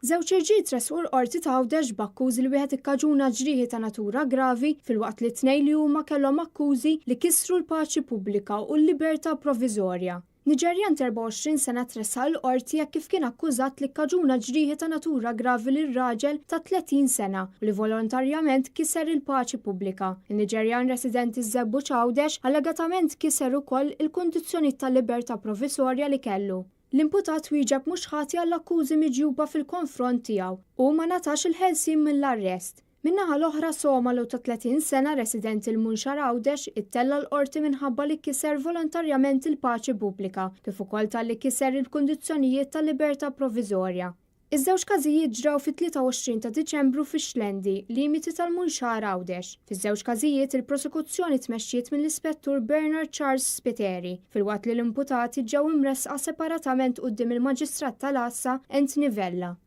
Żewġ irġiel tresqu l-qorti ta' Għawdex b'akkużi li wieħed ikkaġuna ġrieħi ta' natura gravi filwaqt li t-tnejn li huma kellhom akkużi li kisru l-paċi pubblika u l-libertà proviżorja. Niġerjan 24 sena tressaq l-qorti jekk kif kien akkużat li ikkaġuna ġrieħi ta' natura gravi lir raġel ta' 30 sena u li volontarjament kiser il-paċi pubblika. Il-Niġerjan residenti żebbu Għawdex allegatament kiser ukoll il-kundizzjonijiet tal-libertà proviżorja li kellu. L-imputat wieġeb mhux ħati għall-akkużi miġjuba fil-konfront tiegħu u ma natax il-ħelsien mill-arrest. Min-naħa l-oħra Somalu ta' 30 sena resident il-Munxar Għawdex ittella l-qorti minħabba li kiser volontarjament il-paċi pubblika kif ukoll talli kiser il-kundizzjonijiet tal-libertà proviżorja. Iż-żewġ każijiet ġraw fit-23 ta' Diċembru fix-Xlendi, limiti tal-Munxar Għawdex. Fiż-żewġ każijiet il-prosekuzzjoni tmexxiet mill-Ispettur Bernard Charles Spiteri, filwaqt li l-imputati ġew imresqa separatament quddiem il-Maġistrat tal-Assa Ent Nivella.